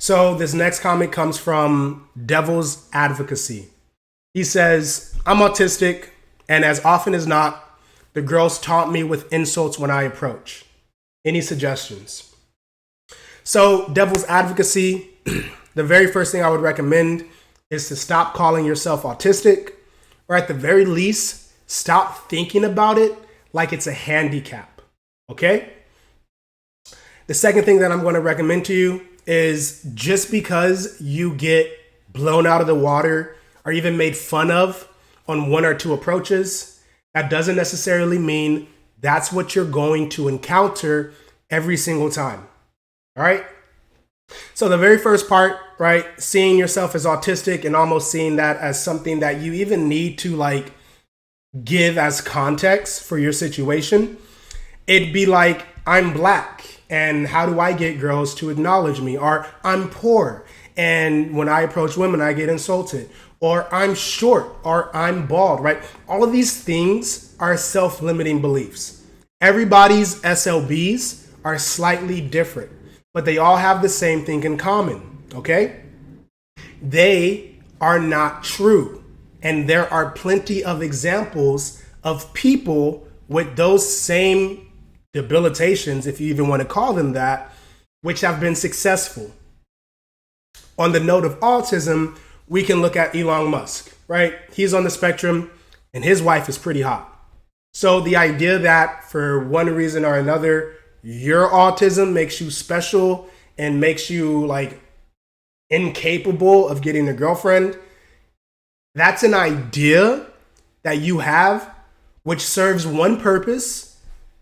So this next comment comes from Devil's Advocacy. He says, I'm autistic, and as often as not, the girls taunt me with insults when I approach. Any suggestions? So, Devil's Advocacy, the very first thing I would recommend is to stop calling yourself autistic, or at the very least, stop thinking about it like it's a handicap. Okay? The second thing that I'm going to recommend to you is just because you get blown out of the water or even made fun of on one or two approaches, that doesn't necessarily mean that's what you're going to encounter every single time. All right? So the very first part, right, seeing yourself as autistic and almost seeing that as something that you even need to like give as context for your situation, it'd be like, I'm black, and how do I get girls to acknowledge me? Or I'm poor, and when I approach women, I get insulted. Or I'm short, or I'm bald, right? All of these things are self-limiting beliefs. Everybody's SLBs are slightly different, but they all have the same thing in common, okay? They are not true. And there are plenty of examples of people with those same debilitations, if you even want to call them that, which have been successful. On the note of autism, we can look at Elon Musk, right? He's on the spectrum and his wife is pretty hot. So the idea that for one reason or another, your autism makes you special and makes you like incapable of getting a girlfriend, that's an idea that you have which serves one purpose,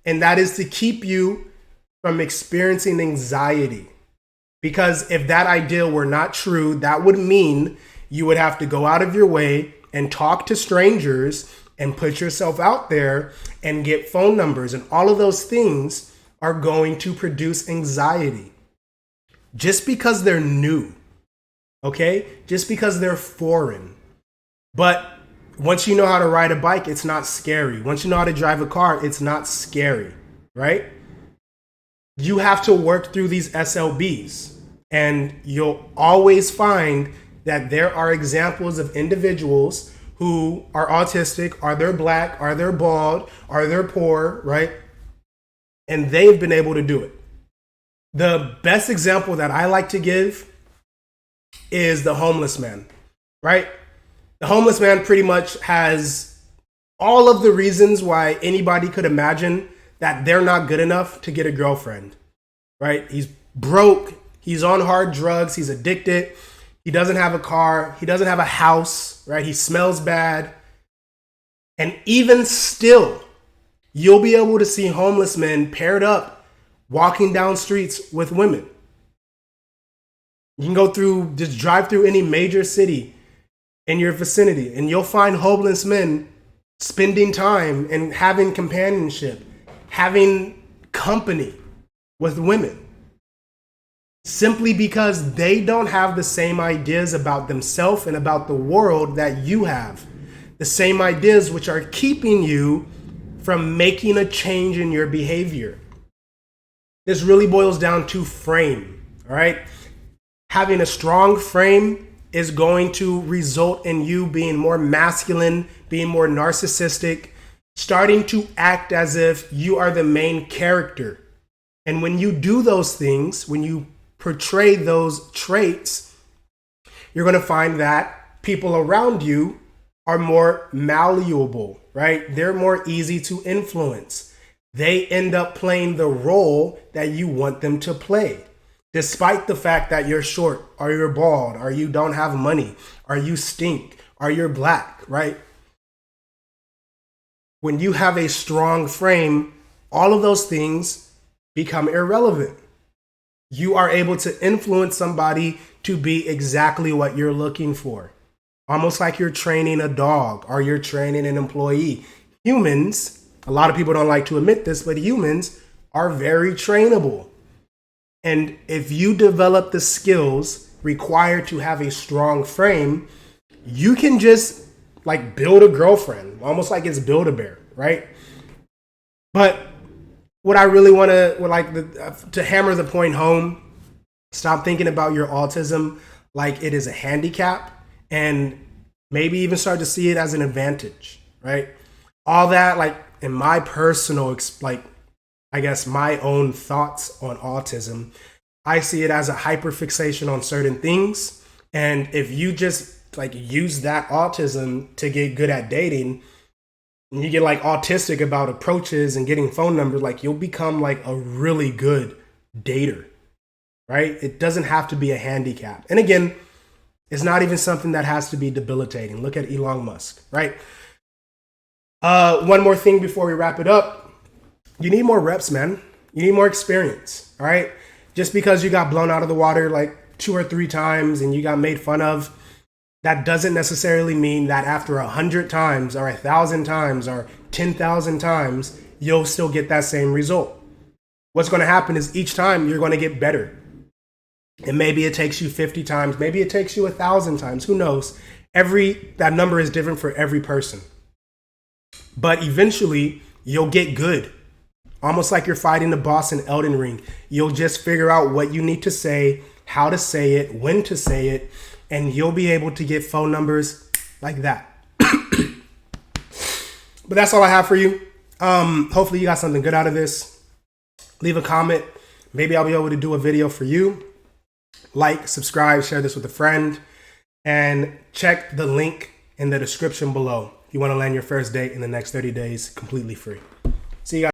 and that is to keep you from experiencing anxiety. Because if that idea were not true, that would mean you would have to go out of your way and talk to strangers and put yourself out there and get phone numbers. And all of those things are going to produce anxiety. Just because they're new, okay? Just because they're foreign. But once you know how to ride a bike, it's not scary. Once you know how to drive a car, it's not scary, right? You have to work through these SLBs, and you'll always find that there are examples of individuals who are autistic, are they black, are they bald, are they poor, right? And they've been able to do it. The best example that I like to give is the homeless man, right? The homeless man pretty much has all of the reasons why anybody could imagine that they're not good enough to get a girlfriend, right? He's broke. He's on hard drugs. He's addicted. He doesn't have a car. He doesn't have a house, right? He smells bad. And even still, you'll be able to see homeless men paired up walking down streets with women. You can go through, just drive through any major city in your vicinity, and you'll find homeless men spending time and having companionship, having company with women, simply because they don't have the same ideas about themselves and about the world that you have. The same ideas which are keeping you from making a change in your behavior. This really boils down to frame, all right? Having a strong frame is going to result in you being more masculine, being more narcissistic, starting to act as if you are the main character. And when you do those things, when you portray those traits, you're going to find that people around you are more malleable, right? They're more easy to influence. They end up playing the role that you want them to play. Despite the fact that you're short, or you're bald, or you don't have money, or you stink, or you're black, right? When you have a strong frame, all of those things become irrelevant. You are able to influence somebody to be exactly what you're looking for. Almost like you're training a dog or you're training an employee. Humans, a lot of people don't like to admit this, but humans are very trainable. And if you develop the skills required to have a strong frame, you can just like build a girlfriend, almost like it's Build-A-Bear, right? But what I really want to hammer the point home Stop thinking about your autism like it is a handicap, and maybe even start to see it as an advantage, right? All that, like, in my personal, like, I guess my own thoughts on autism, I see it as a hyperfixation on certain things. And if you just like use that autism to get good at dating, and you get like autistic about approaches and getting phone numbers, like you'll become like a really good dater, right? It doesn't have to be a handicap. And again, it's not even something that has to be debilitating. Look at Elon Musk, right? One more thing before we wrap it up. You need more reps, man. You need more experience, all right? Just because you got blown out of the water like 2 or 3 times and you got made fun of, that doesn't necessarily mean that after 100 times or 1,000 times or 10,000 times, you'll still get that same result. What's going to happen is each time you're going to get better. And maybe it takes you 50 times, maybe it takes you 1,000 times, who knows? That number is different for every person. But eventually, you'll get good. Almost like you're fighting the boss in Elden Ring. You'll just figure out what you need to say, how to say it, when to say it, and you'll be able to get phone numbers like that. But that's all I have for you. Hopefully you got something good out of this. Leave a comment. Maybe I'll be able to do a video for you. Like, subscribe, share this with a friend, and check the link in the description below if you want to land your first date in the next 30 days completely free. See you guys.